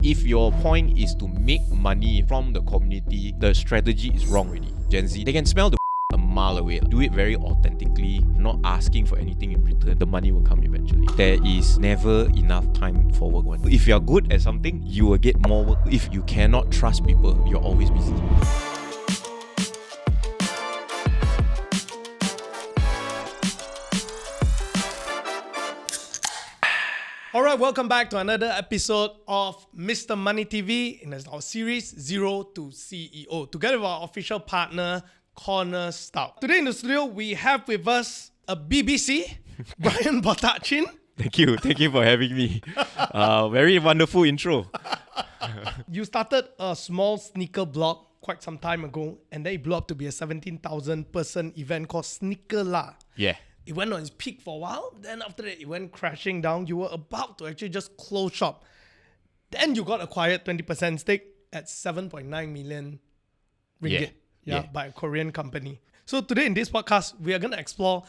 If your point is to make money from the community, the strategy is wrong already. Gen Z, they can smell the a mile away. Do it very authentically, not asking for anything in return. The money will come eventually. There is never enough time for work. If you're good at something, you will get more work. If you cannot trust people, you're always busy. Alright, welcome back to another episode of Mr. Money TV in our series Zero to CEO, together with our official partner, Stout. Today in the studio, we have with us a BBC, Bryan Botachin. Thank you for having me. Very wonderful intro. You started a small sneaker blog quite some time ago, and then it blew up to be a 17,000 person event called SneakerLah. Yeah. It went on its peak for a while. Then after that, it went crashing down. You were about to actually just close shop. Then you got acquired 20% stake at 7.9 million ringgit by a Korean company. So today in this podcast, we are going to explore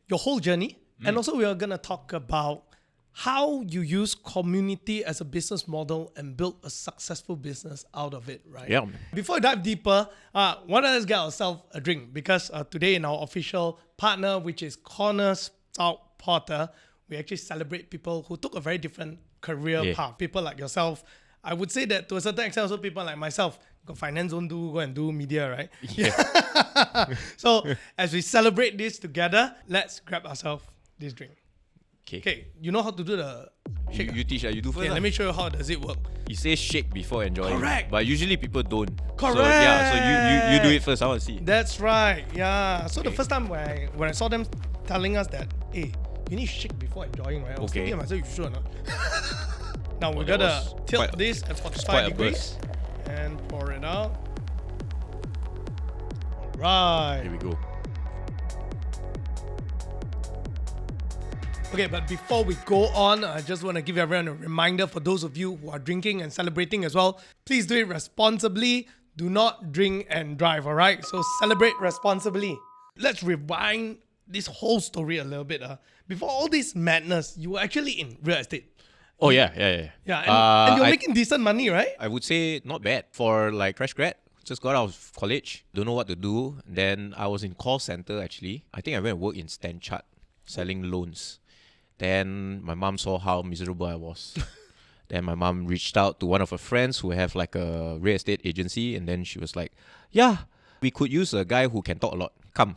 your whole journey. And also we are going to talk about how you use community as a business model and build a successful business out of it, right? Yeah. Before we dive deeper, why don't let's get ourselves a drink? Because today in our official partner, which is Stout Porter, we actually celebrate people who took a very different career path. People like yourself. I would say that to a certain extent, also people like myself, got finance, don't go and do media, right? Yeah. So as we celebrate this together, let's grab ourselves this drink. Okay, you know how to do the shake? You teach, you do first. Okay, let me show you how does it work. You say shake before enjoying. Correct. But usually people don't. Correct. So you do it first. I want to see. That's right. Yeah. So the first time when I saw them telling us that, hey, you need to shake before enjoying, right? I was thinking to myself, you sure or not? Now we gotta tilt this at 45 degrees and pour it out. All right. Here we go. Okay, but before we go on, I just want to give everyone a reminder for those of you who are drinking and celebrating as well. Please do it responsibly. Do not drink and drive, all right? So celebrate responsibly. Let's rewind this whole story a little bit. Before all this madness, you were actually in real estate. Oh, yeah. Yeah, and you're making decent money, right? I would say not bad for like fresh grad. Just got out of college, don't know what to do. Then I was in call center actually. I think I went to work in Stanchart, selling loans. Then my mom saw how miserable I was. Then my mom reached out to one of her friends who have like a real estate agency. And then she was like, yeah, we could use a guy who can talk a lot. Come.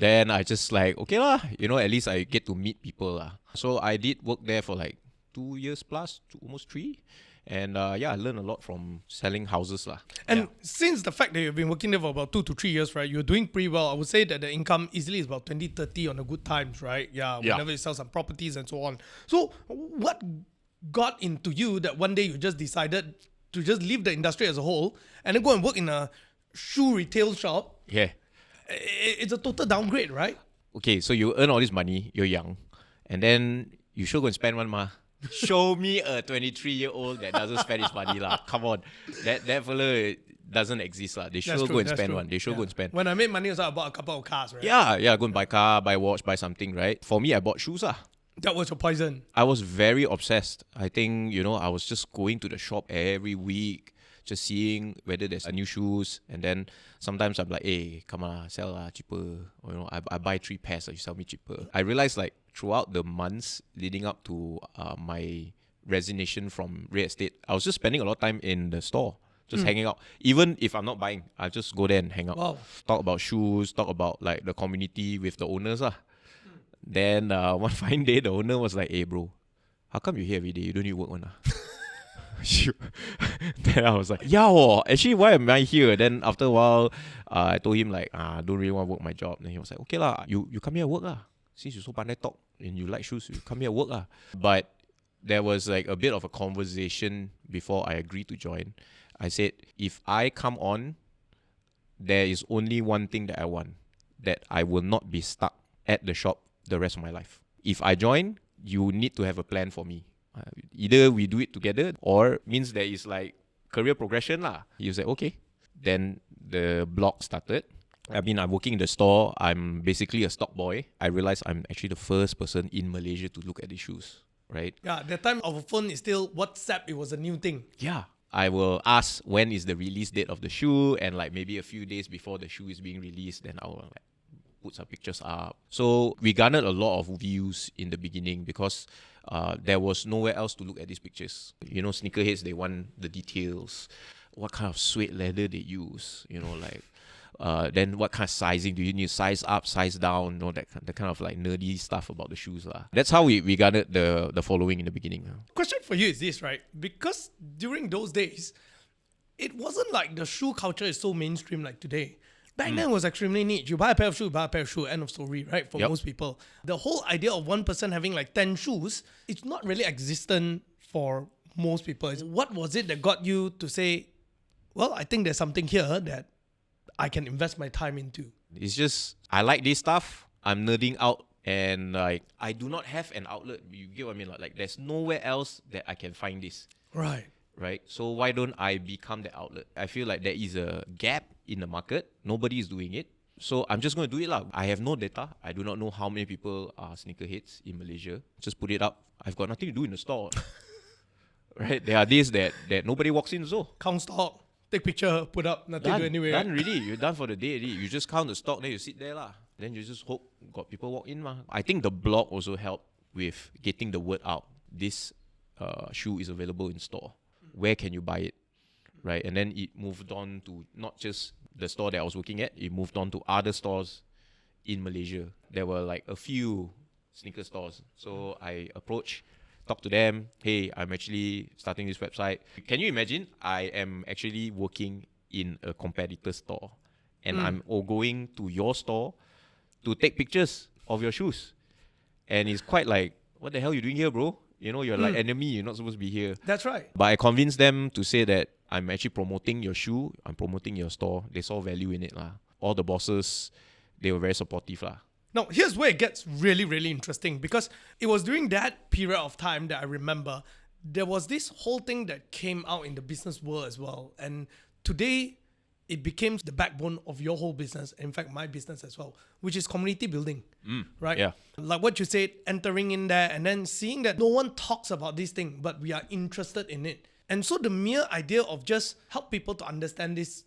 Then I just like, okay lah. At least I get to meet people lah. So I did work there for like 2 years plus, almost 3. And I learned a lot from selling houses lah. And since the fact that you've been working there for about 2 to 3 years, right, you're doing pretty well. I would say that the income easily is about 20, 30 on the good times, right? Yeah, whenever you sell some properties and so on. So what got into you that one day you just decided to just leave the industry as a whole and then go and work in a shoe retail shop? Yeah. It's a total downgrade, right? Okay, so you earn all this money, you're young, and then you sure go and spend one ma. Show me a 23-year-old that doesn't spend his money lah. Come on, that fella doesn't exist lah. They sure go and spend one. They sure go and spend. When I made money, I bought a couple of cars, right? Yeah. Go and buy car, buy watch, buy something, right? For me, I bought shoes lah. That was your poison. I was very obsessed. I think I was just going to the shop every week, just seeing whether there's new shoes, and then sometimes I'm like, hey, come on, sell cheaper. Or, I buy 3 pairs, you sell me cheaper. I realized like throughout the months leading up to my resignation from real estate, I was just spending a lot of time in the store, just hanging out. Even if I'm not buying, I just go there and hang out. Wow. Talk about shoes, talk about like the community with the owners lah. Then one fine day, the owner was like, hey bro, how come you here every day? You don't need work one Then I was like, actually why am I here? Then after a while, I told him like, I don't really want to work my job. Then he was like, okay lah, you come here and work lah. Since you so pandai talk and you like shoes, you come here and work lah. But there was like a bit of a conversation before I agreed to join. I said, if I come on, there is only one thing that I want, that I will not be stuck at the shop the rest of my life. If I join, you need to have a plan for me. Either we do it together or means there is like career progression lah. He was like, okay. Then the blog started. I'm working in the store. I'm basically a stock boy. I realized I'm actually the first person in Malaysia to look at these shoes. right? Yeah, that time our phone is still WhatsApp. It was a new thing. Yeah. I will ask when is the release date of the shoe, and like maybe a few days before the shoe is being released, then I will like put some pictures up. So we garnered a lot of views in the beginning because there was nowhere else to look at these pictures. You know, sneakerheads, they want the details, what kind of suede leather they use, you know, like then what kind of sizing do you need, size up, size down, you know, that kind of like nerdy stuff about the shoes lah. That's how we garnered the following in the beginning. Question for you is this, right? Because during those days, it wasn't like the shoe culture is so mainstream like today. Back then it was extremely neat. You buy a pair of shoes, buy a pair of shoes, end of story, right? For most people. The whole idea of one person having like 10 shoes, it's not really existent for most people. What was it that got you to say, well, I think there's something here that I can invest my time into? It's just, I like this stuff. I'm nerding out, and like I do not have an outlet. You get what I mean? Like there's nowhere else that I can find this. Right. So why don't I become the outlet? I feel like there is a gap in the market. Nobody is doing it. So I'm just going to do it lah. I have no data. I do not know how many people are sneakerheads in Malaysia. Just put it up. I've got nothing to do in the store. Right? There are days that nobody walks in so. Count stock, take picture, put up, nothing to do anyway. Done really. You're done for the day already. You just count the stock, then you sit there lah. Then you just hope got people walk in mah. I think the blog also helped with getting the word out. This shoe is available in store. Where can you buy it? Right? And then it moved on to not just the store that I was working at, it moved on to other stores in Malaysia. There were like a few sneaker stores. So I approached, talked to them, hey, I'm actually starting this website. Can you imagine? I am actually working in a competitor store, and I'm going to your store to take pictures of your shoes. And it's quite like, what the hell are you doing here, bro? You know, you're like enemy, you're not supposed to be here. That's right. But I convinced them to say that I'm actually promoting your shoe, I'm promoting your store. They saw value in it lah. All the bosses, they were very supportive lah. Now, here's where it gets really, really interesting, because it was during that period of time that I remember there was this whole thing that came out in the business world as well. And today, it became the backbone of your whole business, in fact, my business as well, which is community building, right? Yeah. Like what you said, entering in there and then seeing that no one talks about this thing, but we are interested in it. And so the mere idea of just help people to understand this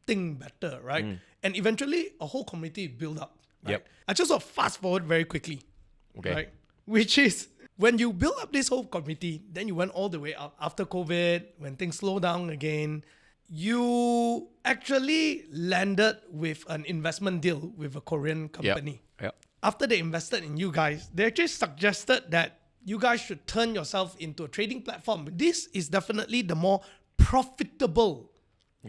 thing better, right? And eventually a whole community build up, right? Yep. I just want to fast forward very quickly, Okay. right? Which is when you build up this whole community, then you went all the way up after COVID, when things slow down again, you actually landed with an investment deal with a Korean company. Yep. After they invested in you guys, they actually suggested that you guys should turn yourself into a trading platform. This is definitely the more profitable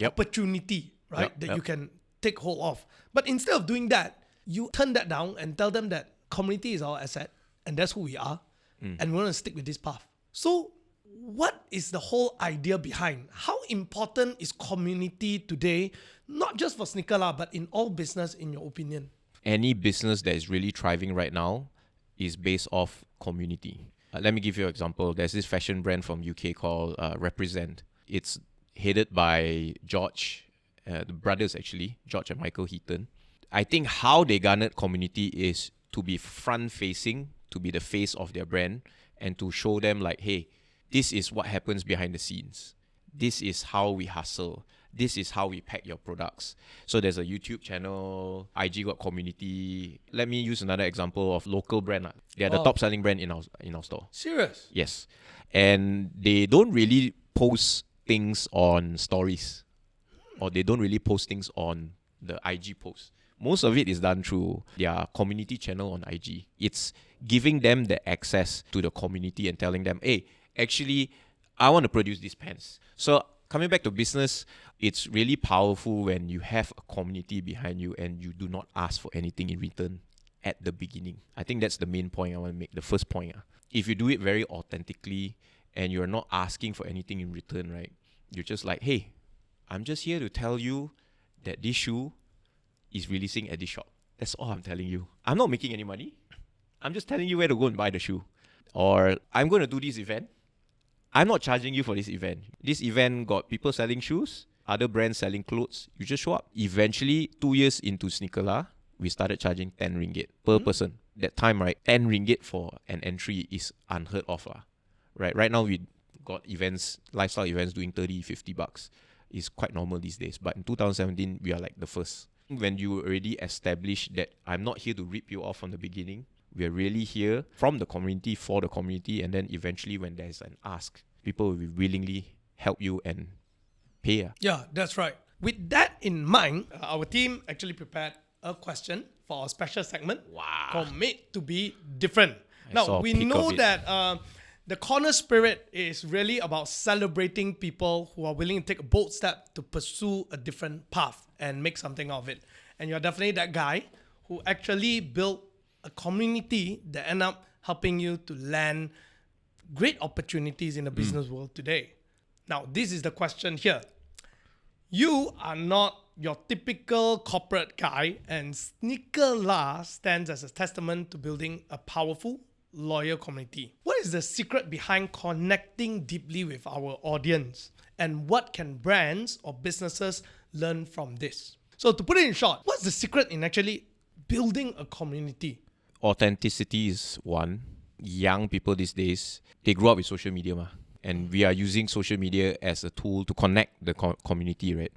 opportunity, right? That you can take hold of. But instead of doing that, you turn that down and tell them that community is our asset and that's who we are. And we want to stick with this path. So what is the whole idea behind? How important is community today, not just for SneakerLah, but in all business, in your opinion? Any business that is really thriving right now is based off community. Let me give you an example. There's this fashion brand from UK called Represent. It's headed by George, the brothers actually, George and Michael Heaton. I think how they garnered community is to be front-facing, to be the face of their brand, and to show them like, hey, this is what happens behind the scenes. This is how we hustle. This is how we pack your products. So there's a YouTube channel, IG got community. Let me use another example of local brand. They are the top selling brand in our store. Serious? Yes. And they don't really post things on stories, or they don't really post things on the IG posts. Most of it is done through their community channel on IG. It's giving them the access to the community and telling them, hey, actually, I want to produce these pants. So coming back to business, it's really powerful when you have a community behind you and you do not ask for anything in return at the beginning. I think that's the main point I want to make, the first point. If you do it very authentically and you're not asking for anything in return, right? You're just like, hey, I'm just here to tell you that this shoe is releasing at this shop. That's all I'm telling you. I'm not making any money. I'm just telling you where to go and buy the shoe. Or I'm going to do this event. I'm not charging you for this event. This event got people selling shoes, other brands selling clothes. You just show up. Eventually, 2 years into SneakerLah, we started charging 10 ringgit per person. That time, right, 10 ringgit for an entry is unheard of. Right? Right now, we got events, lifestyle events doing 30, 50 bucks. It's quite normal these days. But in 2017, we are like the first. When you already establish that I'm not here to rip you off from the beginning, we're really here from the community, for the community, and then eventually when there's an ask, people will willingly help you and pay. Yeah, that's right. With that in mind, our team actually prepared a question for our special segment called Made to Be Different. Now, we know that the corner spirit is really about celebrating people who are willing to take a bold step to pursue a different path and make something of it. And you're definitely that guy who actually built a community that end up helping you to land great opportunities in the business world today. Now, this is the question here. You are not your typical corporate guy, and SneakerLah stands as a testament to building a powerful, loyal community. What is the secret behind connecting deeply with our audience? And what can brands or businesses learn from this? So to put it in short, what's the secret in actually building a community? Authenticity is one. Young people these days, they grew up with social media, and we are using social media as a tool to connect the community, right?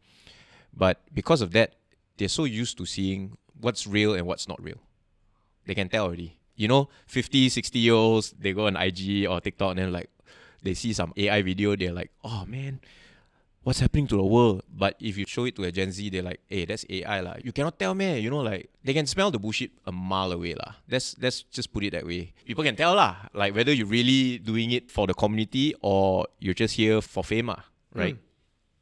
But because of that, they're so used to seeing what's real and what's not real. They can tell already. 50, 60-year-olds, they go on IG or TikTok and then like, they see some AI video, they're like, oh man, what's happening to the world? But if you show it to a Gen Z, they're like, hey, that's AI lah. You cannot tell me, like they can smell the bullshit a mile away lah. Let's just put it that way. People can tell lah, like whether you're really doing it for the community or you're just here for fame, right?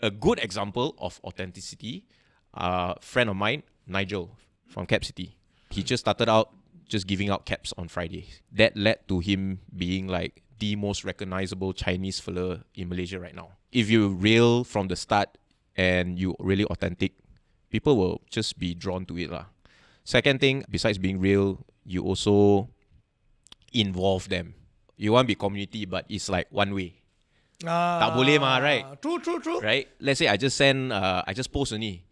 A good example of authenticity, a friend of mine, Nigel from Cap City. He just started out just giving out caps on Fridays. That led to him being like the most recognizable Chinese fella in Malaysia right now. If you're real from the start and you're really authentic, people will just be drawn to it lah. Second thing, besides being real, you also involve them. You want to be community, but it's like one way. Tak boleh mah, right? True. Right? Let's say I just post only.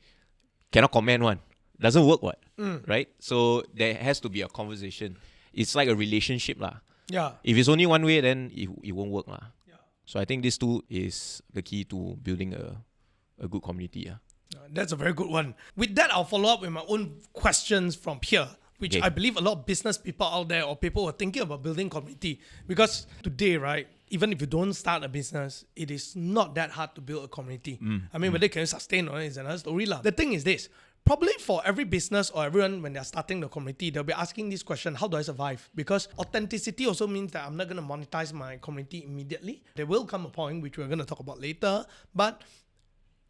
Cannot comment one. Doesn't work what? Right? So there has to be a conversation. It's like a relationship lah. Yeah. If it's only one way, then it won't work lah. Yeah. So I think this too is the key to building a good community. That's a very good one. With that, I'll follow up with my own questions from here, which I believe a lot of business people out there or people who are thinking about building community. Because today, right, even if you don't start a business, it is not that hard to build a community. I mean, whether can you sustain or not is another story lah. The thing is this. Probably for every business or everyone when they're starting the community, they'll be asking this question, how do I survive? Because authenticity also means that I'm not going to monetize my community immediately. There will come a point, which we're going to talk about later. But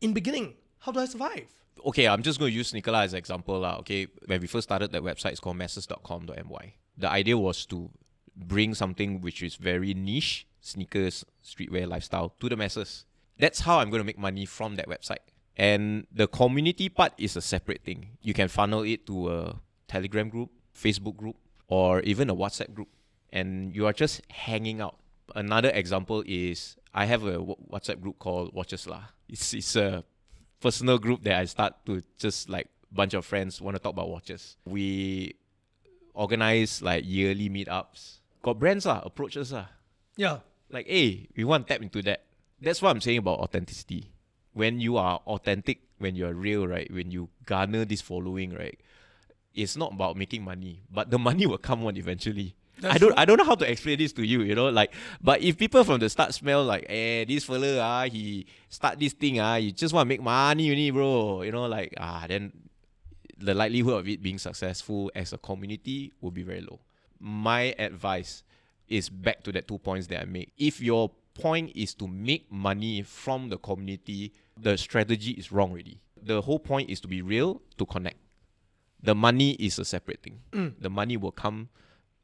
in beginning, how do I survive? Okay, I'm just going to use SneakerLah as an example. Okay, when we first started that website, it's called masses.com.my. The idea was to bring something which is very niche, sneakers, streetwear, lifestyle, to the masses. That's how I'm going to make money from that website. And the community part is a separate thing. You can funnel it to a Telegram group, Facebook group, or even a WhatsApp group. And you are just hanging out. Another example is I have a WhatsApp group called SneakerLah. It's a personal group that I start to just like a bunch of friends want to talk about watches. We organize like yearly meetups. Got brands approach us. Yeah. Like, hey, we want to tap into that. That's what I'm saying about authenticity. When you are authentic, when you're real, right? When you garner this following, right? It's not about making money, but the money will come on eventually. I don't know how to explain this to you, like, but if people from the start smell like, this fella, he start this thing, you just want to make money, only, bro, like, then the likelihood of it being successful as a community will be very low. My advice is back to that 2 points that I make. If your point is to make money from the community, the strategy is wrong already. The whole point is to be real, to connect. The money is a separate thing. The money will come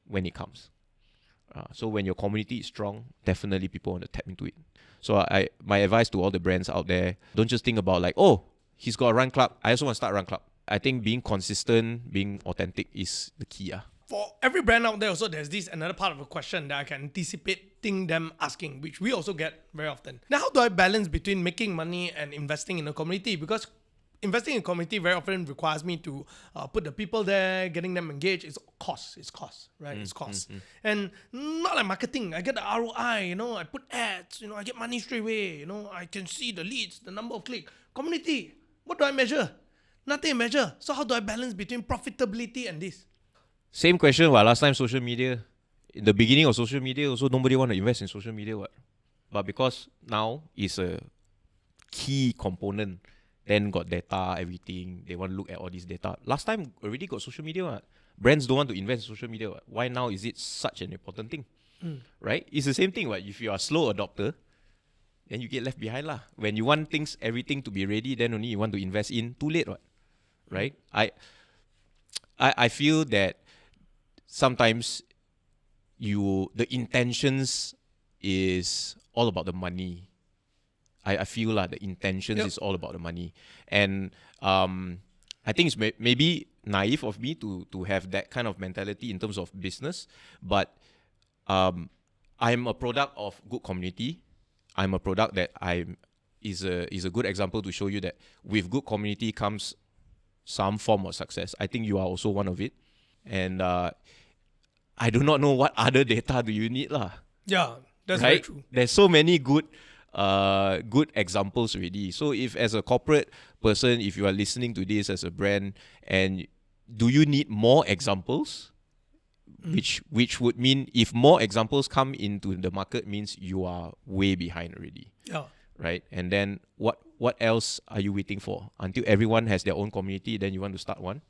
when it comes. So when your community is strong, definitely people want to tap into it. So my advice to all the brands out there, don't just think about like, oh, he's got a run club, I also want to start a run club. I think being consistent, being authentic is the key. For every brand out there also, there's another part of a question that I can anticipate them asking, which we also get very often. Now, how do I balance between making money and investing in a community? Because investing in community very often requires me to put the people there, getting them engaged. It's cost, right? It's cost. And not like marketing. I get the ROI, I put ads, I get money straight away, I can see the leads, the number of clicks. Community, what do I measure? Nothing to measure. So how do I balance between profitability and this? Same question. What last time social media, in the beginning of social media, also nobody want to invest in social media. What, but because now it's a key component, then got data, everything. They want to look at all this data. Last time already got social media. What? Brands don't want to invest in social media. What? Why now is it such an important thing? Right? It's the same thing. What? If you are a slow adopter, then you get left behind lah. When you want everything to be ready, then only you want to invest in. Too late. What? Right? I feel that sometimes the intentions is all about the money. I feel like the intentions is all about the money. And I think it's maybe naive of me to have that kind of mentality in terms of business. But I'm a product of good community. I'm a product that is a good example to show you that with good community comes some form of success. I think you are also one of it. And I do not know what other data do you need lah. Yeah, that's right? very true. There's so many good examples already. So if as a corporate person, if you are listening to this as a brand, and do you need more examples? Which would mean if more examples come into the market means you are way behind already. Yeah. Right? And then what else are you waiting for? Until everyone has their own community, then you want to start one?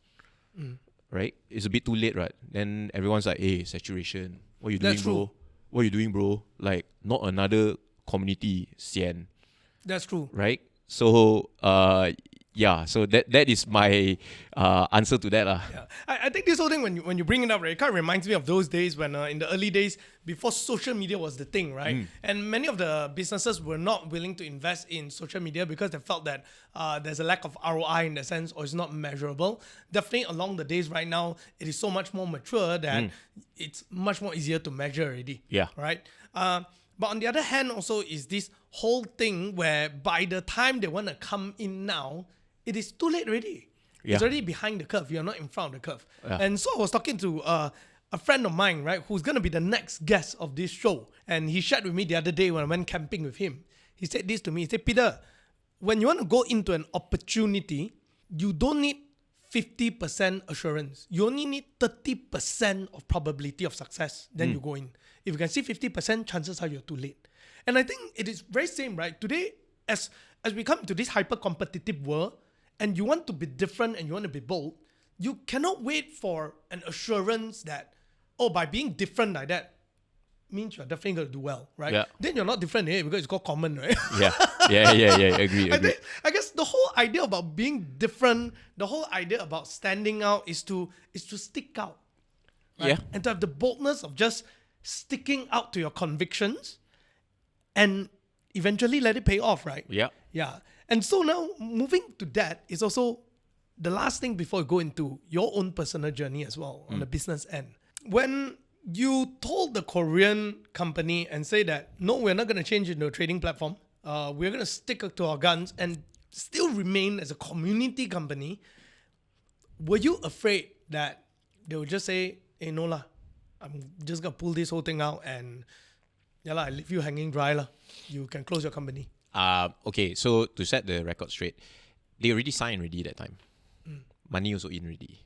Right? It's a bit too late, right? Then everyone's like, hey, saturation. What are you doing, bro? What are you doing, bro? Like, not another community, sian. That's true. Right? So, so that is my answer to that. Yeah. I think this whole thing, when you bring it up, right, it kind of reminds me of those days when in the early days, before social media was the thing, right? And many of the businesses were not willing to invest in social media because they felt that there's a lack of ROI in the sense, or it's not measurable. Definitely along the days right now, it is so much more mature that it's much more easier to measure already. Yeah. Right? But on the other hand, also is this whole thing where by the time they want to come in now, it is too late already. Yeah. It's already behind the curve. You're not in front of the curve. Yeah. And so I was talking to a friend of mine, right, who's going to be the next guest of this show. And he shared with me the other day when I went camping with him. He said this to me. He said, Peter, when you want to go into an opportunity, you don't need 50% assurance. You only need 30% of probability of success. Then you go in. If you can see 50%, chances are you're too late. And I think it is very same, right? Today, as we come to this hyper-competitive world, and you want to be different and you want to be bold, you cannot wait for an assurance that, by being different like that, means you're definitely going to do well, right? Yeah. Then you're not different because it's called common, right? Yeah. Agree. I guess the whole idea about being different, the whole idea about standing out is to stick out. Right? Yeah. And to have the boldness of just sticking out to your convictions and eventually let it pay off, right? Yeah. Yeah. And so now moving to that is also the last thing before you go into your own personal journey as well on the business end. When you told the Korean company and say that, no, we're not going to change into a trading platform. We're going to stick to our guns and still remain as a community company. Were you afraid that they would just say, hey, no lah, I'm just going to pull this whole thing out and I leave you hanging dry lah. You can close your company. Okay, so to set the record straight, they already signed that time. Money also in already.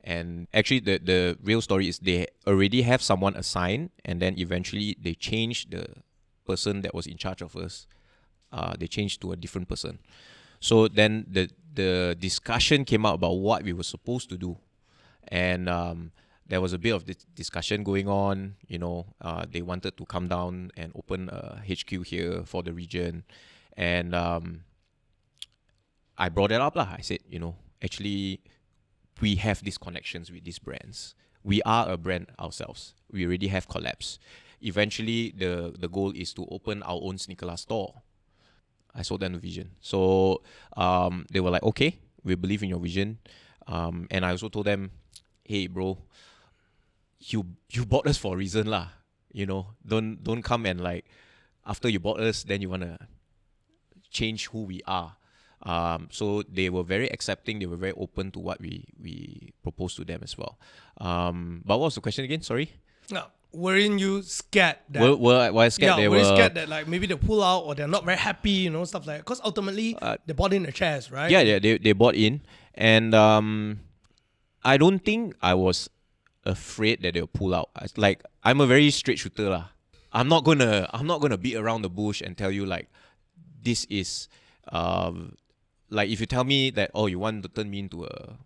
And actually the real story is they already have someone assigned, and then eventually they changed the person that was in charge of us. They changed to a different person. So then the discussion came out about what we were supposed to do. And there was a bit of discussion going on. They wanted to come down and open a HQ here for the region. And I brought it up lah. I said, actually, we have these connections with these brands. We are a brand ourselves. We already have collabs. Eventually, the goal is to open our own SneakerLah store. I sold them the vision. So they were like, okay, we believe in your vision. And I also told them, hey, bro, you bought us for a reason lah. Don't come and like, after you bought us, then you want to change who we are. So they were very accepting. They were very open to what we proposed to them as well. But what was the question again? Sorry. No, weren't you scared that? Were I scared? Yeah, They were you were scared that like maybe they pull out or they're not very happy, you know, stuff like that? Because ultimately they bought in the shares, right? Yeah, they bought in, and I don't think I was afraid that they'll pull out. Like, I'm a very straight shooter lah. I'm not gonna beat around the bush and tell you like this is like if you tell me that, oh, you want to turn me into a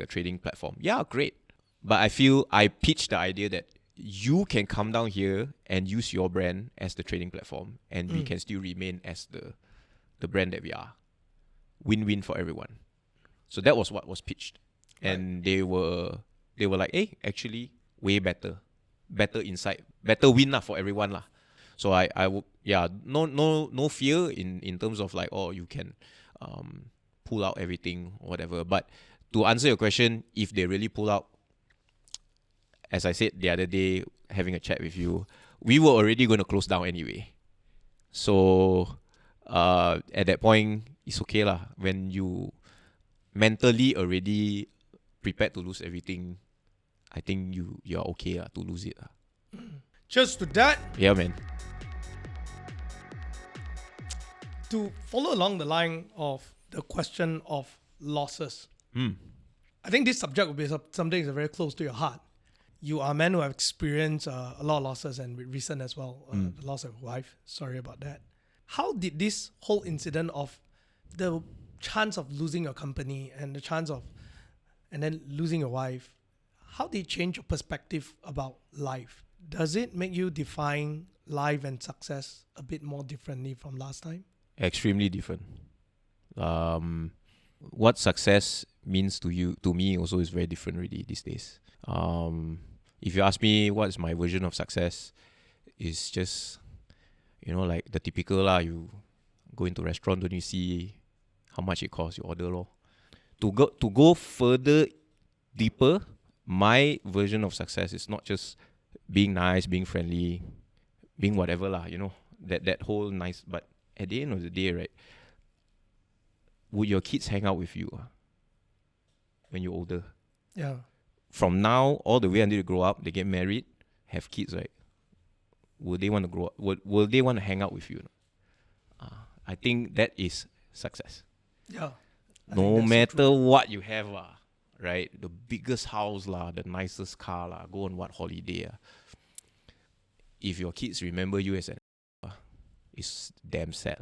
trading platform, yeah, great. But I feel I pitched the idea that you can come down here and use your brand as the trading platform, and we can still remain as the brand that we are. Win-win for everyone. So that was what was pitched, and they were like, hey, actually, way better insight, better win lah for everyone lah. So I would, yeah, no fear in terms of like, oh, you can pull out everything or whatever. But to answer your question, if they really pull out, as I said the other day, having a chat with you, we were already going to close down anyway. So at that point, it's okay lah. When you mentally already prepared to lose everything, I think you're okay to lose it. Cheers to that. Yeah, man. To follow along the line of the question of losses, I think this subject will be something that's very close to your heart. You are a man who have experienced a lot of losses, and recent as well, the loss of your wife. Sorry about that. How did this whole incident of the chance of losing your company and the chance of, and then losing your wife, how did it change your perspective about life? Does it make you define life and success a bit more differently from last time? Extremely different. What success means to me also is very different really these days. If you ask me what's my version of success, it's just, like the typical lah. You go into a restaurant, then you see how much it costs, you order lor. To go further, deeper, my version of success is not just being nice, being friendly, being whatever lah, that whole nice. But at the end of the day, right, would your kids hang out with you when you're older? Yeah. From now all the way until they grow up, they get married, have kids, right? Will they want to grow up? Will they want to hang out with you? I think that is success. Yeah. No matter what you have, right? The biggest house, the nicest car, go on what holiday. If your kids remember you as it's damn sad.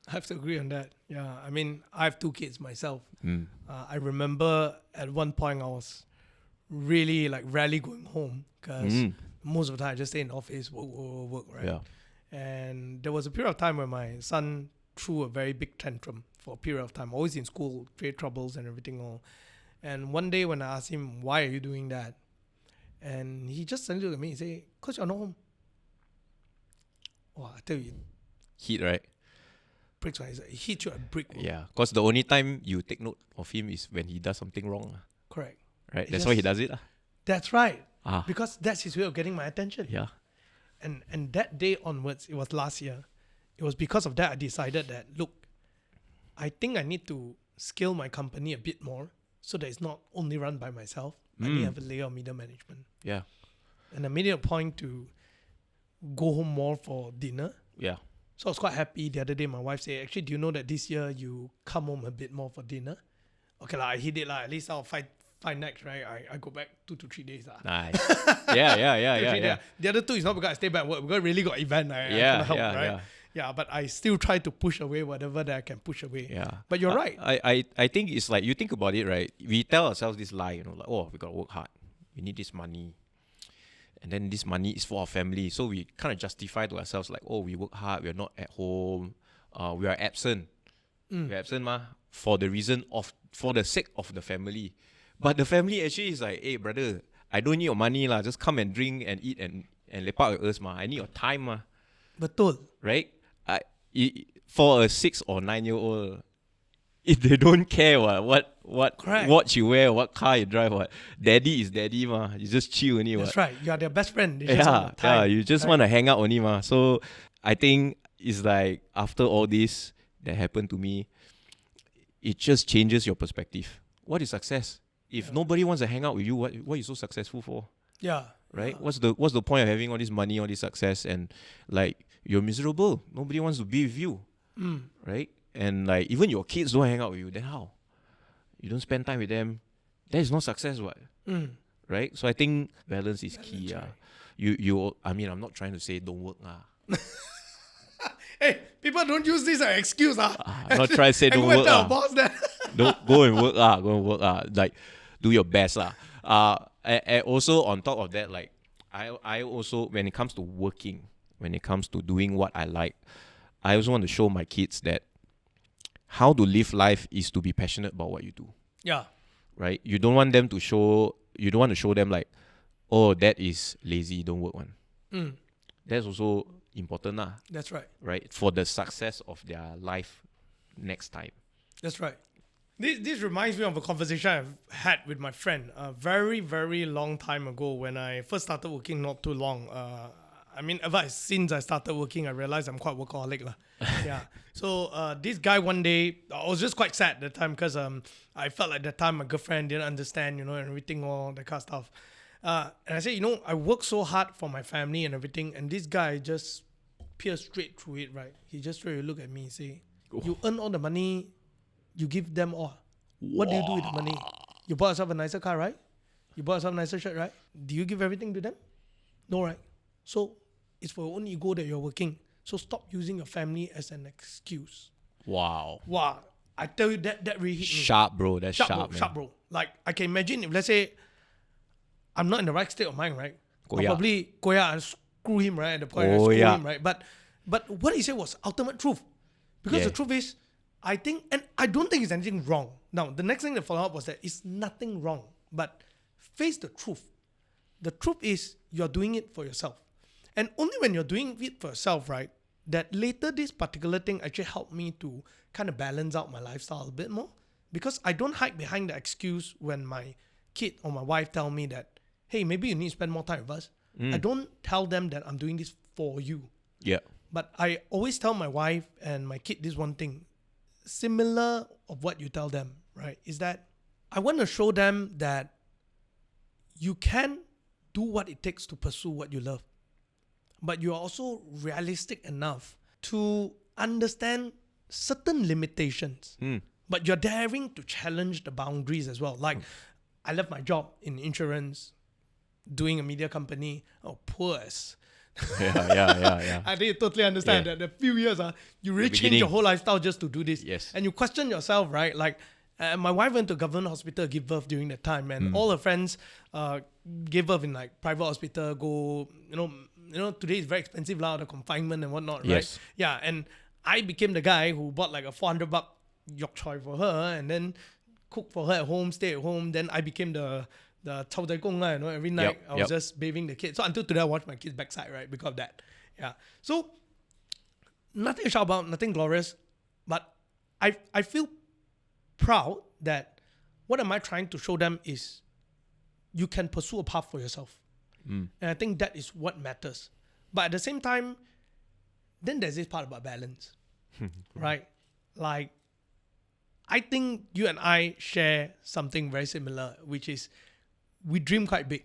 I have to agree on that. Yeah. I mean, I have 2 kids myself. I remember at one point I was really rarely going home because most of the time I just stay in the office, work, right? Yeah. And there was a period of time where my son threw a very big tantrum for a period of time, always in school, trade troubles and everything all. And one day when I asked him, why are you doing that? And he just suddenly looked at me and said, because you're not home. Oh, I tell you. Heat, right? Bricks, right? He hit you a brick. Yeah, because the only time you take note of him is when he does something wrong. Correct. Right? That's why he does it. That's right. Because that's his way of getting my attention. Yeah. And that day onwards, it was last year, it was because of that I decided that, look, I think I need to scale my company a bit more so that it's not only run by myself. I need to have a layer of middle management. Yeah. And I made it a point to go home more for dinner. Yeah. So I was quite happy. The other day, my wife said, actually, do you know that this year you come home a bit more for dinner? Okay, I hit it. At least I'll fight next, right? I go back 2 to 3 days. Nice. Yeah. The other 2 is not because I stay back at work. Because I really got event. I cannot help, right? Yeah, but I still try to push away whatever that I can push away. Yeah. But you're right. I think it's like, you think about it, right? We tell ourselves this lie, like, oh, we got to work hard. We need this money. And then this money is for our family. So we kind of justify to ourselves like, oh, we work hard. We're not at home. We are absent. We're absent, for the sake of the family. But the family actually is like, hey, brother, I don't need your money. Just come and drink and eat and lepak with us. I need your time. Betul. Right? For a 6 or 9-year-old, if they don't care what watch you wear, what car you drive, daddy is daddy, you just chill only. That's right. You are their best friend. You just want to hang out only. So I think it's like after all this that happened to me, it just changes your perspective. What is success? If nobody wants to hang out with you, what are you so successful for? Yeah. Right? What's the point of having all this money, all this success, and like you're miserable? Nobody wants to be with you. Right? And like even your kids don't hang out with you, then how? You don't spend time with them. That is not success, what? Right? So I think balance is key. Right. I mean, I'm not trying to say don't work. Hey, people don't use this as an excuse. I'm not trying to say don't and go and work. tell our boss that. Don't go and work. Go and work. Like, do your best. And also, on top of that, like, I also, when it comes to working, when it comes to doing what I like, I also want to show my kids that how to live life is to be passionate about what you do. Yeah. Right? You don't want to show them like, oh, that is lazy, don't work one. That's also important. That's right. Right? For the success of their life next time. That's right. This reminds me of a conversation I've had with my friend a very, very long time ago when I first started working, not too long. Since I started working, I realized I'm quite workaholic. Yeah. So this guy one day, I was just quite sad at the time because I felt like that time my girlfriend didn't understand, and everything, all that kind of stuff. And I said, I work so hard for my family and everything, and this guy just pierced straight through it, right? He just tried to look at me and say, you earn all the money, you give them all. What do you do with the money? You bought yourself a nicer car, right? You bought yourself a nicer shirt, right? Do you give everything to them? No, right? So it's for your own ego that you're working. So stop using your family as an excuse. Wow. I tell you, that really hit me. Sharp, bro. That's sharp, man. Sharp, bro. Like, I can imagine if, let's say, I'm not in the right state of mind, right? I'll probably go out and screw him, right? At the point, him, right? But what he said was ultimate truth. Because the truth is, I think, and I don't think it's anything wrong. Now, the next thing that followed up was that it's nothing wrong, but face the truth. The truth is you're doing it for yourself. And only when you're doing it for yourself, right, that later this particular thing actually helped me to kind of balance out my lifestyle a bit more. Because I don't hide behind the excuse when my kid or my wife tell me that, hey, maybe you need to spend more time with us. I don't tell them that I'm doing this for you. Yeah. But I always tell my wife and my kid this one thing, similar of what you tell them, right? Is that I want to show them that you can do what it takes to pursue what you love. But you're also realistic enough to understand certain limitations. But you're daring to challenge the boundaries as well. Like, I left my job in insurance, doing a media company. Oh, poor as. Yeah. I did totally understand that. The few years, you really change your whole lifestyle just to do this. Yes. And you question yourself, right? Like, my wife went to government hospital, give birth during that time, and all her friends gave birth in like private hospital. Go, today is very expensive, the confinement and whatnot, right? Yes. Yeah, and I became the guy who bought like a $400 yok choy for her, and then cook for her at home, stay at home. Then I became the chao zai gong, every night I was just bathing the kids. So until today, I watch my kids' backside, right? Because of that. Yeah. So nothing to shout about, nothing glorious, but I feel proud that what am I trying to show them is you can pursue a path for yourself. And I think that is what matters. But at the same time, then there's this part about balance, right? Like, I think you and I share something very similar, which is we dream quite big.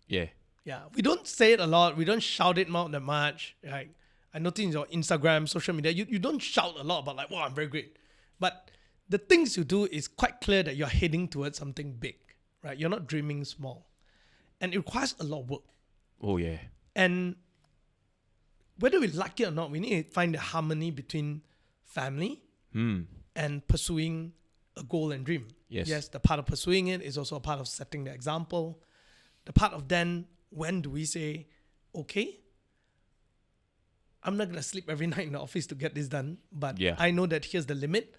Yeah. Yeah. We don't say it a lot. We don't shout it out that much. Like, I notice in your Instagram, social media, you don't shout a lot about like, wow, I'm very great. But the things you do is quite clear that you're heading towards something big, right? You're not dreaming small. And it requires a lot of work. Oh, yeah. And whether we like it or not, we need to find the harmony between family and pursuing a goal and dream. Yes, the part of pursuing it is also a part of setting the example. The part of then, when do we say, okay, I'm not going to sleep every night in the office to get this done, but I know that here's the limit.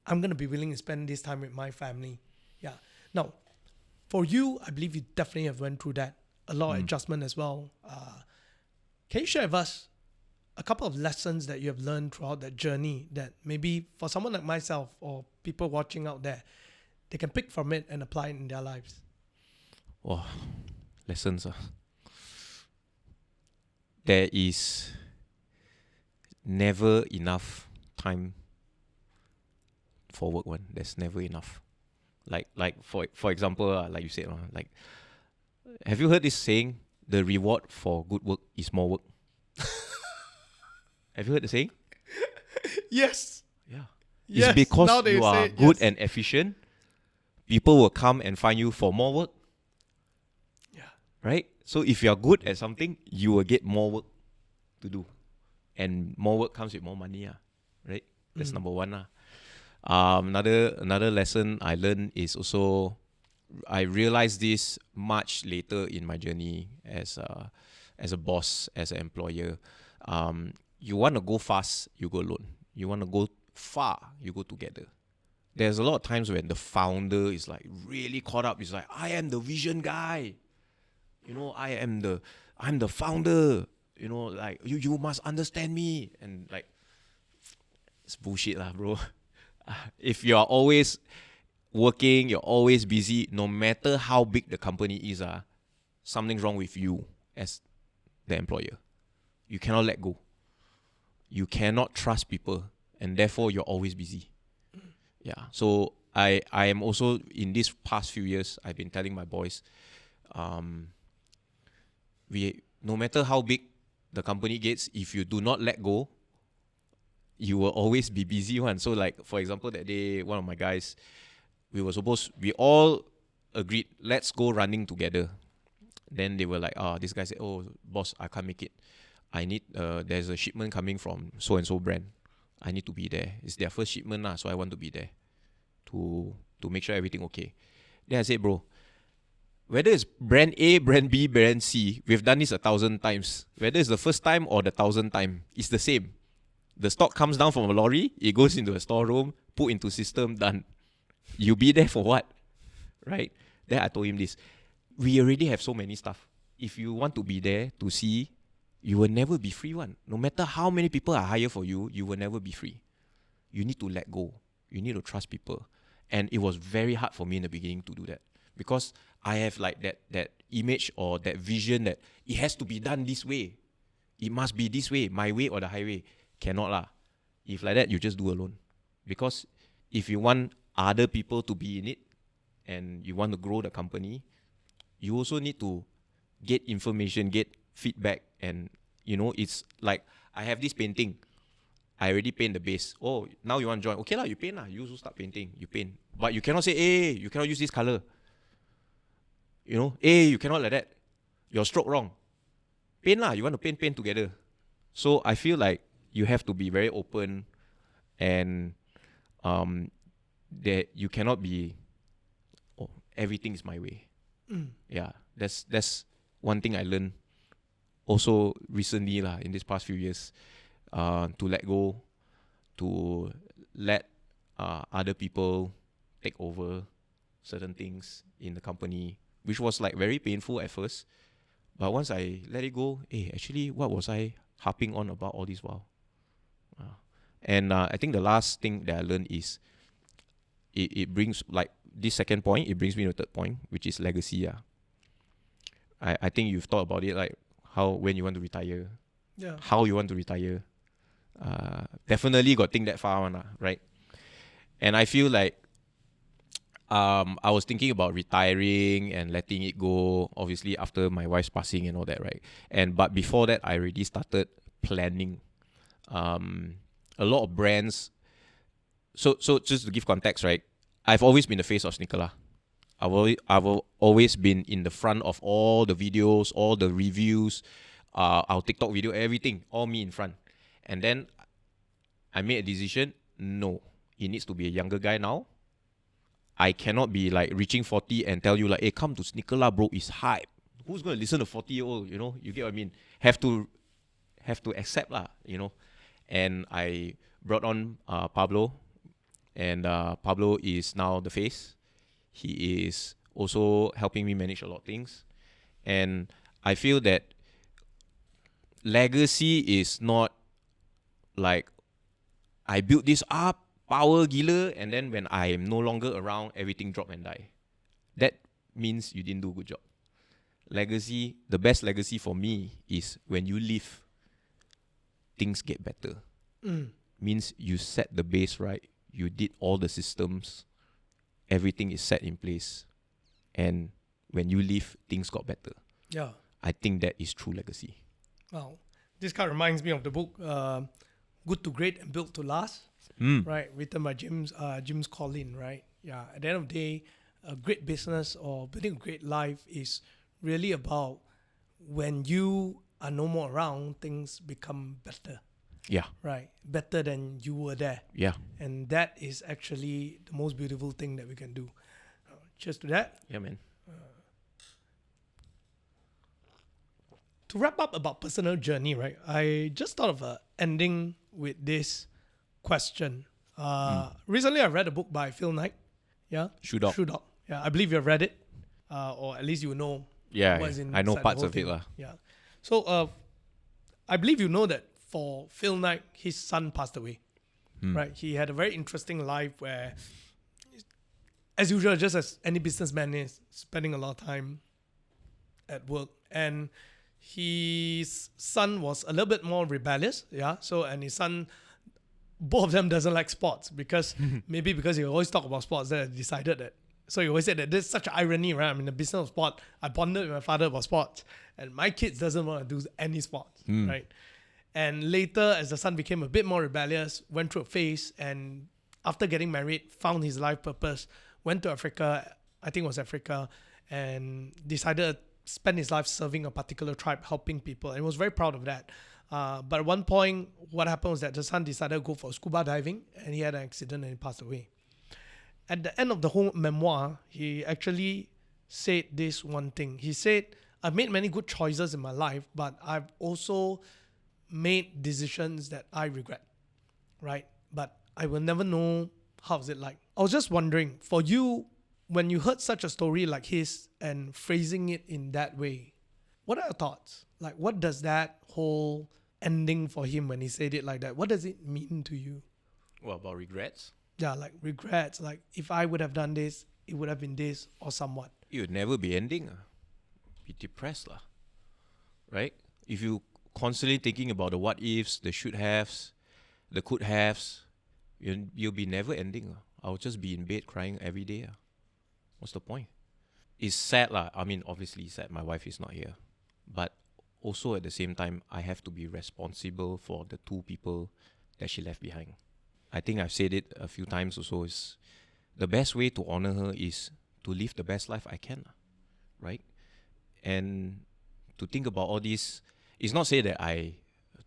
I'm going to be willing to spend this time with my family. Yeah. Now, for you, I believe you definitely have went through that. A lot of adjustment as well. Can you share with us a couple of lessons that you have learned throughout that journey that maybe for someone like myself or people watching out there, they can pick from it and apply it in their lives? Wow. Lessons. There is never enough time for work one. There's never enough. Like for example, like you said, like, have you heard this saying? The reward for good work is more work. Have you heard the saying? Yes. Yeah. Yes. It's because Now they you are say good yes. and efficient, people will come and find you for more work. Yeah. Right? So if you are good at something, you will get more work to do. And more work comes with more money. Right? That's number one. Another lesson I learned is also, I realized this much later in my journey as a boss, as an employer. You want to go fast, you go alone. You want to go far, you go together. There's a lot of times when the founder is like really caught up. It's like, I am the vision guy. I'm the founder. Like you must understand me. And like, it's bullshit lah, bro. If you are always working, you're always busy, no matter how big the company is, something's wrong with you as the employer. You cannot let go. You cannot trust people, and therefore you're always busy. Yeah. So I am also, in these past few years, I've been telling my boys, no matter how big the company gets, if you do not let go, you will always be busy one. So like, for example, that day, one of my guys, we all agreed, let's go running together. Then they were like, this guy said, oh, boss, I can't make it. I need, there's a shipment coming from so-and-so brand. I need to be there. It's their first shipment, so I want to be there to make sure everything okay. Then I said, bro, whether it's brand A, brand B, brand C, we've done this 1,000 times. Whether it's the first time or the 1,000th time, it's the same. The stock comes down from a lorry, it goes into a storeroom, put into system, done. You be there for what? Right? Then I told him this. We already have so many stuff. If you want to be there to see, you will never be free one. No matter how many people are hired for you, you will never be free. You need to let go. You need to trust people. And it was very hard for me in the beginning to do that. Because I have like that image or that vision that it has to be done this way. It must be this way, my way or the highway. Cannot lah. If like that, you just do alone. Because if you want other people to be in it and you want to grow the company, you also need to get information, get feedback. And it's like, I have this painting. I already paint the base. Oh, now you want to join? Okay lah, you paint lah. You also start painting. You paint. But you cannot say, hey, you cannot use this color. Hey, you cannot like that. Your stroke wrong. Paint lah. You want to paint together. So I feel like you have to be very open, and that you cannot be, everything is my way. Yeah, that's one thing I learned also recently lah, in these past few years, to let go, to let other people take over certain things in the company, which was like very painful at first. But once I let it go, actually, what was I harping on about all this while? And I think the last thing that I learned is, it brings, like, this second point, it brings me to the third point, which is legacy. I think you've thought about it, like when you want to retire, how you want to retire. Definitely got think that far one, right? And I feel like I was thinking about retiring and letting it go, obviously after my wife's passing and all that, right? But before that, I already started planning. A lot of brands. So just to give context, right? I've always been the face of SneakerLah. I've always been in the front of all the videos, all the reviews, our TikTok video, everything, all me in front. And then I made a decision. No, it needs to be a younger guy now. I cannot be like reaching 40 and tell you like, hey, come to SneakerLah, bro, it's hype. Who's going to listen to 40-year-old, You get what I mean? Have to accept lah, And I brought on Pablo, and Pablo is now the face. He is also helping me manage a lot of things. And I feel that legacy is not like I built this up, power gila, and then when I am no longer around, everything drop and die. That means you didn't do a good job. Legacy, the best legacy for me is when you leave, things get better. Means you set the base right, you did all the systems, everything is set in place, and when you leave, things got better. Yeah. I think that is true legacy. Wow. This kind of reminds me of the book Good to Great and Built to Last, right? Written by James Collin, right? Yeah. At the end of the day, a great business or building a great life is really about when you are no more around, things become better, Yeah, right? Better than you were there. yeah, And that is actually the most beautiful thing that we can do. Cheers to that. yeah, man. To wrap up about personal journey, right? I just thought of a ending with this question. Recently, I read a book by Phil Knight. Yeah, Shoe Dog. Yeah, I believe you've read it, or at least you know. Yeah, what's I know inside the parts whole of it thing. lah. Yeah. So, I believe you know that for Phil Knight, his son passed away. Right? He had a very interesting life where, as usual, just as any businessman is, spending a lot of time at work, and his son was a little bit more rebellious. Yeah. So, and his son, both of them doesn't like sports because maybe because he always talk about sports, that I decided that. So he always said that there's such an irony, right? I'm in the business of sport. I bonded with my father about sports, and my kids doesn't want to do any sports, right? And later, as the son became a bit more rebellious, went through a phase, and after getting married, found his life purpose, went to Africa, I think it was Africa, and decided to spend his life serving a particular tribe, helping people, and he was very proud of that. But at one point, what happened was that the son decided to go for scuba diving, and he had an accident and he passed away. At the end of the whole memoir, he actually said this one thing. He said, I've made many good choices in my life, but I've also made decisions that I regret, right? But I will never know how's it like. I was just wondering, for you, when you heard such a story like his and phrasing it in that way, what are your thoughts? Like, what does that whole ending for him when he said it like that, what does it mean to you? What about regrets? Yeah, like regrets, like if I would have done this, it would have been this or somewhat. It would never be ending. Be depressed lah. Right? If you constantly thinking about the what ifs, the should haves, the could haves, you'll be never ending. I'll just be in bed crying every day. What's the point? It's sad lah. I mean, obviously it's sad. My wife is not here. But also at the same time, I have to be responsible for the two people that she left behind. I think I've said it a few times also, is the best way to honor her is to live the best life I can, right? And to think about all this, it's not say that I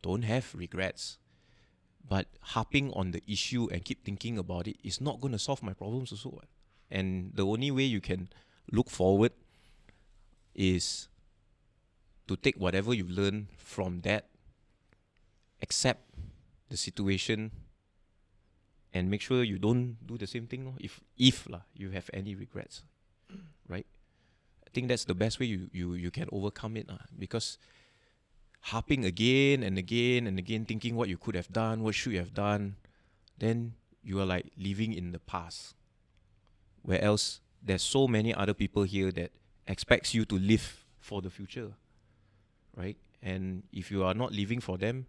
don't have regrets, but harping on the issue and keep thinking about it is not going to solve my problems also. And the only way you can look forward is to take whatever you learn from that, accept the situation, and make sure you don't do the same thing. If you have any regrets, right? I think that's the best way you can overcome it. Because harping again and again and again, thinking what you could have done, what should you have done, then you are like living in the past. Where else there's so many other people here that expects you to live for the future, right? And if you are not living for them,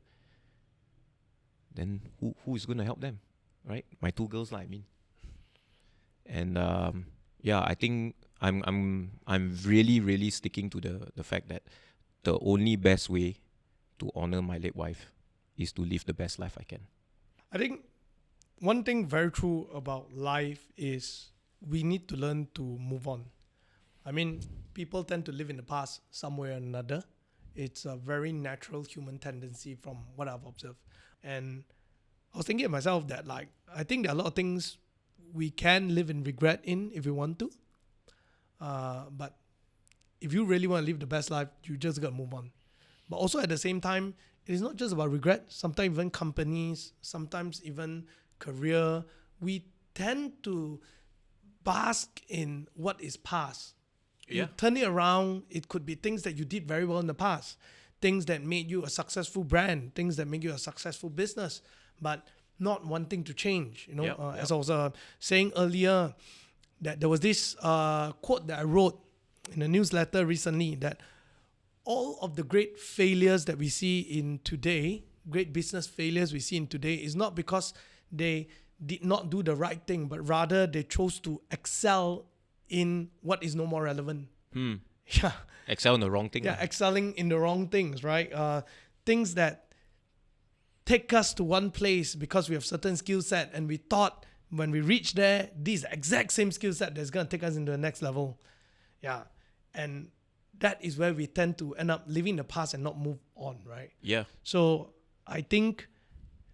then who is going to help them? Right, my two girls, I mean, and I think I'm really sticking to the fact that the only best way to honor my late wife is to live the best life I can. I think one thing very true about life is we need to learn to move on. I mean, people tend to live in the past some way or another. It's a very natural human tendency from what I've observed, and I was thinking to myself that, like, I think there are a lot of things we can live in regret in if we want to. But if you really want to live the best life, you just got to move on. But also at the same time, it is not just about regret. Sometimes even companies, sometimes even career, we tend to bask in what is past. You turn it around, it could be things that you did very well in the past, things that made you a successful brand, things that make you a successful business, but not wanting to change. As I was saying earlier, that there was this quote that I wrote in a newsletter recently, that all of the great failures that we see in today, great business failures we see in today, is not because they did not do the right thing, but rather they chose to excel in what is no more relevant. Yeah. Excel in the wrong thing. Yeah, excelling in the wrong things, right? Things that take us to one place because we have certain skill set, and we thought when we reach there, this exact same skill set that's going to take us into the next level. Yeah. And that is where we tend to end up living in the past and not move on, right? Yeah. So I think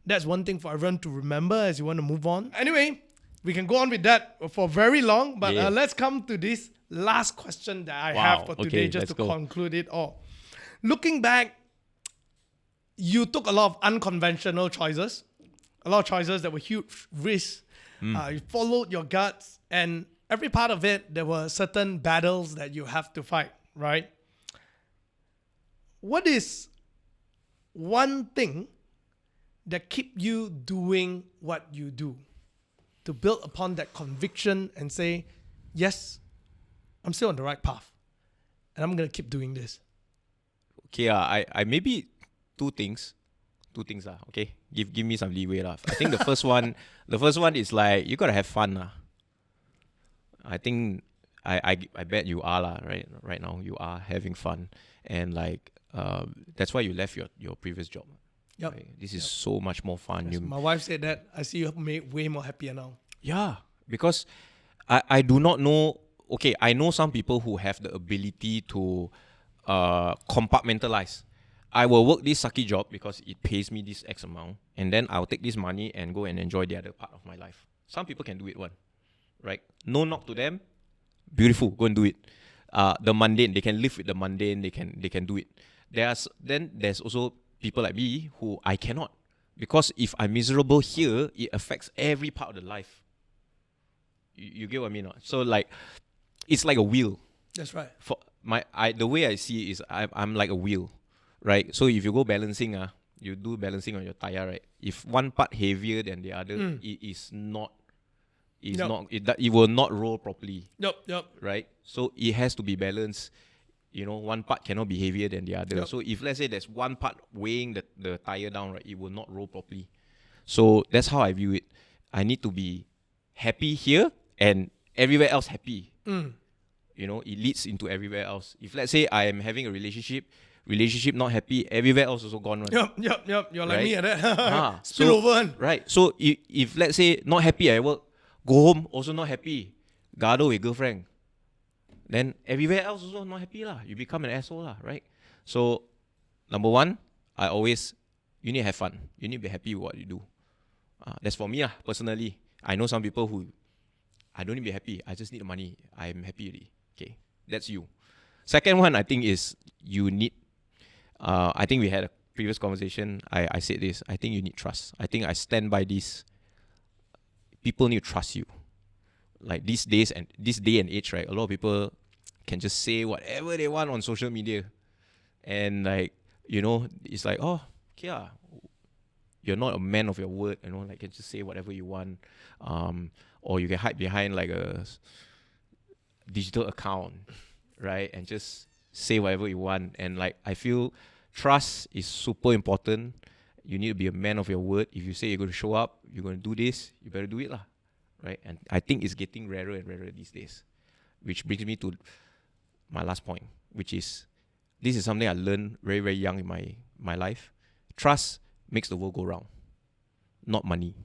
that's one thing for everyone to remember as you want to move on. Anyway, we can go on with that for very long, but let's come to this last question that I have for today, just to conclude it all. Looking back, you took a lot of unconventional choices, a lot of choices that were huge risks. You followed your guts, and every part of it, there were certain battles that you have to fight, right? What is one thing that keep you doing what you do, to build upon that conviction and say, yes, I'm still on the right path, and I'm going to keep doing this? Okay, I maybe two things. Okay, give me some leeway lah. I think the first one is like, you gotta have fun lah. I think I bet you are lah, right now you are having fun, and like that's why you left your previous job. Yep. Right? This is so much more fun. Yes, my wife said that. I see you way more happier now. Yeah, because I do not know. Okay, I know some people who have the ability to compartmentalize. I will work this sucky job because it pays me this X amount, and then I'll take this money and go and enjoy the other part of my life. Some people can do it one, right? No knock to them. Beautiful, go and do it. The mundane, they can live with the mundane. They can do it. There's also people like me who I cannot, because if I'm miserable here, it affects every part of the life. You get what I mean? Not? So like, it's like a wheel. That's right. For the way I see it is I'm like a wheel. Right, so if you go balancing, you do balancing on your tire, right? If one part heavier than the other, it will not roll properly. Yep. Right, so it has to be balanced. You know, one part cannot be heavier than the other. Yep. So if let's say there's one part weighing the tire down, right, it will not roll properly. So that's how I view it. I need to be happy here and everywhere else happy. You know, it leads into everywhere else. If let's say I am having a relationship not happy, everywhere else also gone, right? Yep. You're like right? me at that. Spill so, over. Right. So if let's say not happy at work, go home also not happy, gado with girlfriend, then everywhere else also not happy lah. You become an asshole lah, right? So number one, you need to have fun. You need to be happy with what you do. That's for me personally. I know some people who, I don't need to be happy. I just need the money. I'm happy already. Okay, that's you. Second one, I think is you need. I think we had a previous conversation. I said this. I think you need trust. I think I stand by this. People need to trust you. Like these days and this day and age, right? A lot of people can just say whatever they want on social media, and like, you know, it's like, oh, okay, you're not a man of your word. You know, like, you can just say whatever you want, or you can hide behind like a digital account, right? And just say whatever you want. And like, I feel trust is super important. You need to be a man of your word. If you say you're going to show up, you're going to do this, you better do it lah, right? And I think it's getting rarer and rarer these days, which brings me to my last point, which is, this is something I learned very, very young in my life. Trust makes the world go round, not money.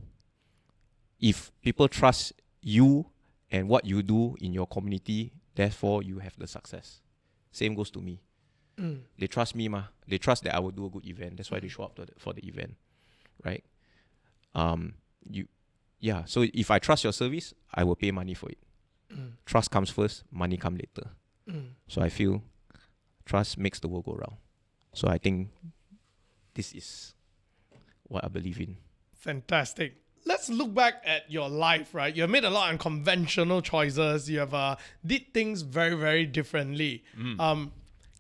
If people trust you and what you do in your community, therefore you have the success. Same goes to me. They trust me, They trust that I will do a good event. That's why they show up for the event, right? So if I trust your service, I will pay money for it. Trust comes first, money comes later. So I feel trust makes the world go round. So I think this is what I believe in. Fantastic. Let's look back at your life, right? You have made a lot of unconventional choices. You have did things very, very differently.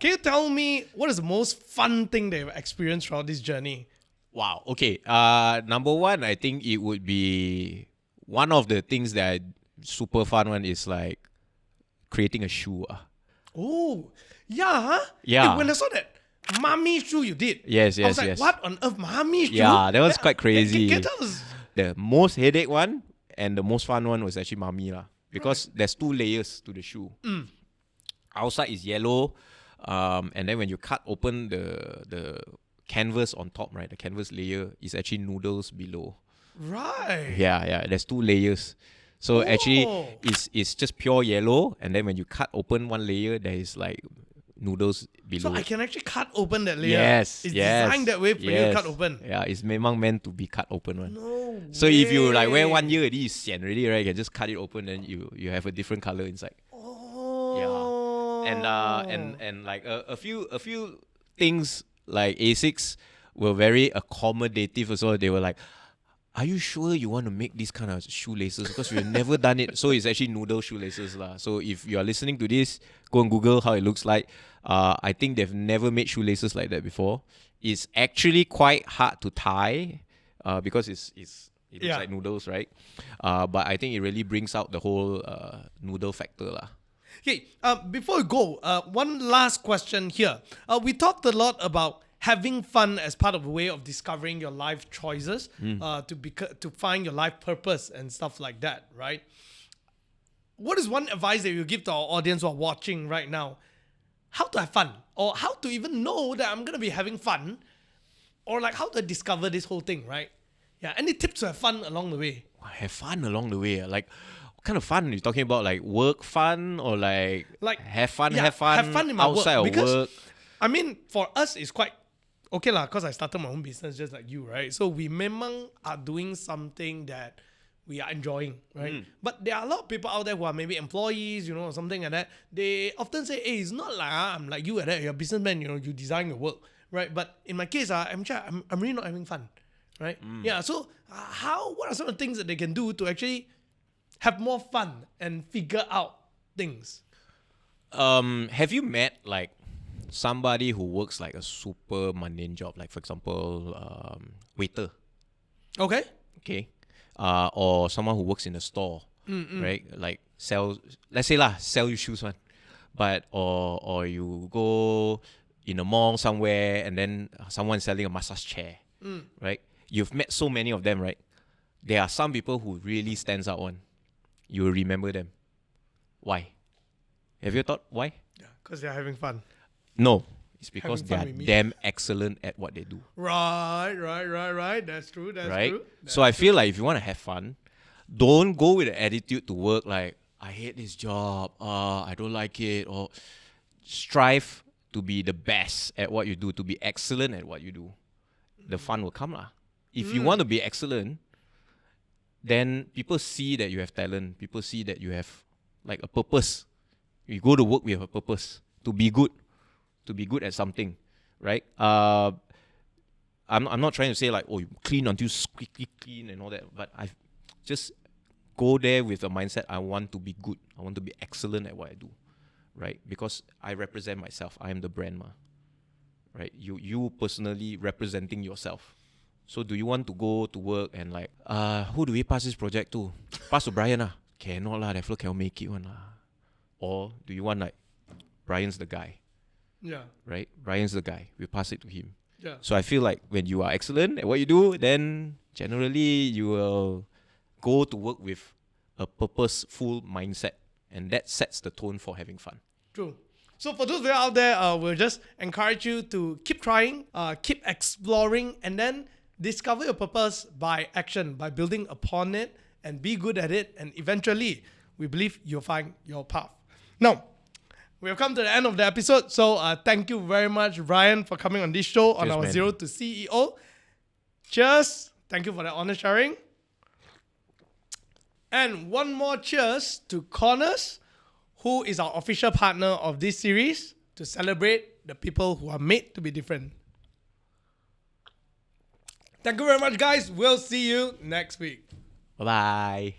Can you tell me what is the most fun thing that you've experienced throughout this journey? Wow. Okay. Number one, I think it would be one of the things that super fun one is like creating a shoe. Oh, yeah. Yeah. Hey, when I saw that mommy shoe you did. Yes. I was like, what on earth, mommy shoe? Yeah, that was quite crazy. Can tell us? The most headache one and the most fun one was actually Mummy lah. Because there's 2 layers to the shoe. Outside is yellow, and then when you cut open the canvas on top, right, the canvas layer is actually noodles below. Right. Yeah. There's 2 layers. So actually, it's just pure yellow, and then when you cut open one layer, there is like noodles below. So I can actually cut open that layer. Yes, It's yes, designed that way for you to cut open. Yeah, it's memang meant to be cut open one. No So if you like wear way. 1 year already, you sian already, right? You can just cut it open, and you have a different color inside. Oh. And like a few things like Asics were very accommodative as well. They were like, are you sure you want to make these kind of shoelaces? Because we've never done it. So it's actually noodle shoelaces lah. So if you are listening to this, go and Google how it looks like. I think they've never made shoelaces like that before. It's actually quite hard to tie because it looks like noodles, right? But I think it really brings out the whole noodle factor lah. Okay, before we go, one last question here. We talked a lot about having fun as part of a way of discovering your life choices, to find your life purpose and stuff like that, right? What is one advice that you give to our audience who are watching right now? How to have fun, or how to even know that I'm gonna be having fun, or like how to discover this whole thing, right? Yeah, any tips to have fun along the way? Have fun along the way. Like, what kind of fun are you talking about? Like work fun or like have fun in my outside work. of Because, work? I mean, for us, it's quite okay lah, because I started my own business just like you, right? So we memang are doing something that we are enjoying, right? But there are a lot of people out there who are maybe employees, or something like that. They often say, hey, it's not like I'm like you at that. You're a businessman, you design your work, right? But in my case, I'm really not having fun, right? Yeah, so what are some of the things that they can do to actually have more fun and figure out things? Have you met like somebody who works like a super mundane job, like for example, waiter? Okay. Or someone who works in a store, right? Like sell you shoes one, but or you go in a mall somewhere and then someone's selling a massage chair, right? You've met so many of them, right? There are some people who really stands out one. You will remember them. Why? Have you thought why? Yeah, because they're having fun. No, it's because they Having are fun with me. damn excellent at what they do. Right. That's true. Right? So I feel like if you want to have fun, don't go with the attitude to work like, I hate this job, I don't like it, or strive to be the best at what you do, to be excellent at what you do. The fun will come lah. If you want to be excellent, then people see that you have talent. People see that you have like a purpose. You go to work with a purpose, to be good at something, right? I'm not trying to say like, oh, you clean until squeaky clean and all that, but I just go there with a mindset, I want to be good. I want to be excellent at what I do, right? Because I represent myself. I am the brand, right? You personally representing yourself. So do you want to go to work and like, who do we pass this project to? Pass to Bryan lah. Cannot lah, that floor cannot make it one lah. Or do you want like, Bryan's the guy, Yeah. right? Bryan's the guy. We pass it to him. Yeah. So I feel like when you are excellent at what you do, then generally you will go to work with a purposeful mindset, and that sets the tone for having fun. True. So for those of you out there, we'll just encourage you to keep trying, keep exploring, and then discover your purpose by action, by building upon it, and be good at it. And eventually, we believe you'll find your path. Now, we have come to the end of the episode. So thank you very much, Bryan, for coming on this show on Cheers, our man. Zero to CEO. Cheers. Thank you for that honest sharing. And one more cheers to Connors, who is our official partner of this series, to celebrate the people who are made to be different. Thank you very much, guys. We'll see you next week. Bye-bye.